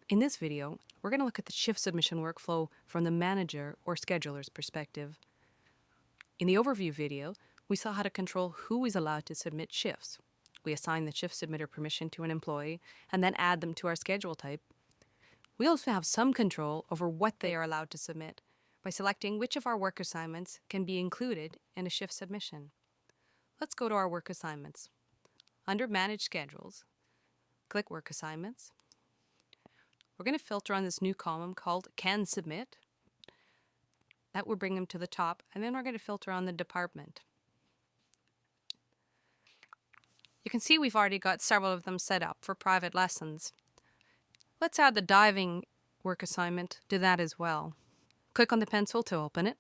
In this video, we're going to look at the shift submission workflow from the manager or scheduler's perspective. In the overview video, we saw how to control who is allowed to submit shifts. We assign the shift submitter permission to an employee and then add them to our schedule type. We also have some control over what they are allowed to submit by selecting which of our work assignments can be included in a shift submission. Let's go to our work assignments. Under Manage Schedules, click Work Assignments. We're going to filter on this new column called Can Submit. That will bring them to the top, and then we're going to filter on the department. You can see we've already got several of them set up for private lessons. Let's add the diving work assignment to that as well. Click on the pencil to open it.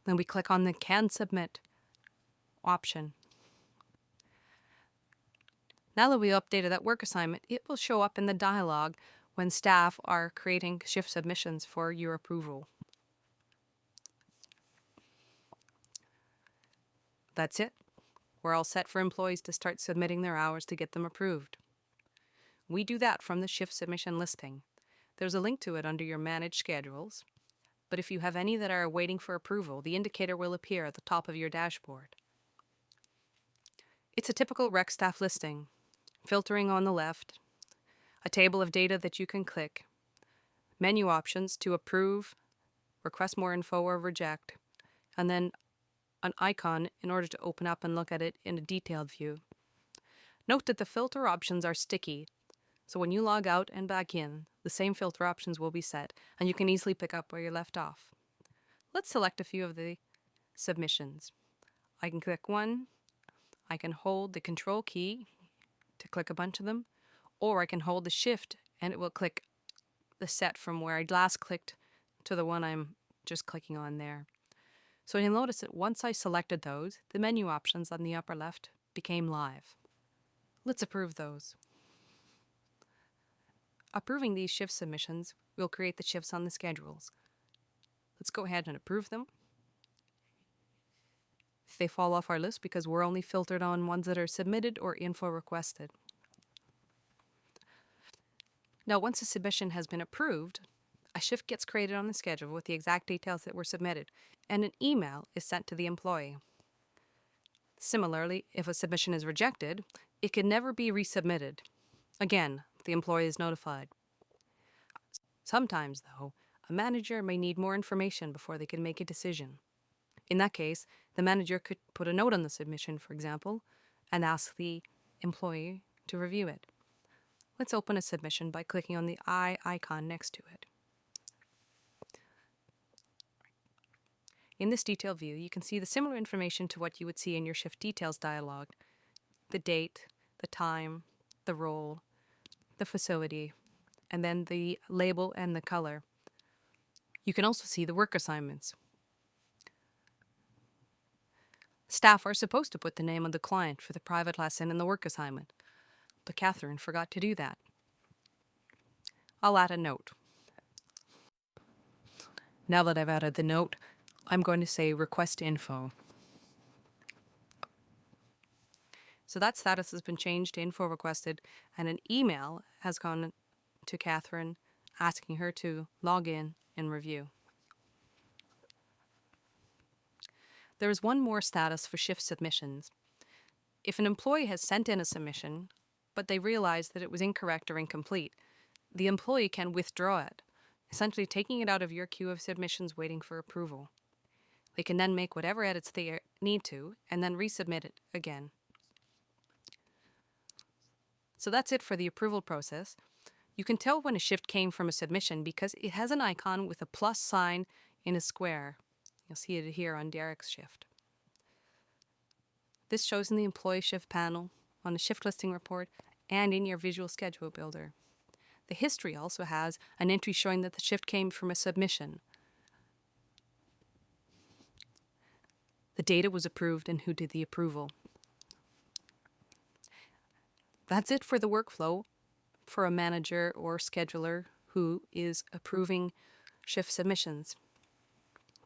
Then we click on the Can Submit option. Now that we updated that work assignment, it will show up in the dialog when staff are creating shift submissions for your approval. That's it. We're all set for employees to start submitting their hours to get them approved. We do that from the shift submission listing. There's a link to it under your Manage Schedules, but if you have any that are waiting for approval, the indicator will appear at the top of your dashboard. It's a typical RecStaff listing. Filtering on the left, a table of data that you can click, menu options to approve, request more info or reject, and then an icon in order to open up and look at it in a detailed view. Note that the filter options are sticky, so when you log out and back in, the same filter options will be set, and you can easily pick up where you left off. Let's select a few of the submissions. I can click one, I can hold the Control key to click a bunch of them, or I can hold the Shift and it will click the set from where I last clicked to the one I'm just clicking on there. So you'll notice that once I selected those, the menu options on the upper left became live. Let's approve those. Approving these shift submissions will create the shifts on the schedules. Let's go ahead and approve them. If they fall off our list because we're only filtered on ones that are submitted or info requested. Now, once a submission has been approved, a shift gets created on the schedule with the exact details that were submitted, and an email is sent to the employee. Similarly, if a submission is rejected, it can never be resubmitted. Again, the employee is notified. Sometimes, though, a manager may need more information before they can make a decision. In that case, the manager could put a note on the submission, for example, and ask the employee to review it. Let's open a submission by clicking on the eye icon next to it. In this detail view, you can see the similar information to what you would see in your Shift Details dialog: the date, the time, the role, the facility, and then the label and the color. You can also see the work assignments. Staff are supposed to put the name of the client for the private lesson in the work assignment, but Catherine forgot to do that. I'll add a note. Now that I've added the note, I'm going to say Request Info. So that status has been changed to Info Requested, and an email has gone to Catherine asking her to log in and review. There is one more status for shift submissions. If an employee has sent in a submission, but they realize that it was incorrect or incomplete, the employee can withdraw it, essentially taking it out of your queue of submissions waiting for approval. They can then make whatever edits they need to, and then resubmit it again. So that's it for the approval process. You can tell when a shift came from a submission because it has an icon with a plus sign in a square. You'll see it here on Derek's shift. This shows in the employee shift panel, on the shift listing report, and in your visual schedule builder. The history also has an entry showing that the shift came from a submission. The data was approved and who did the approval. That's it for the workflow for a manager or scheduler who is approving shift submissions.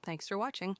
Thanks for watching.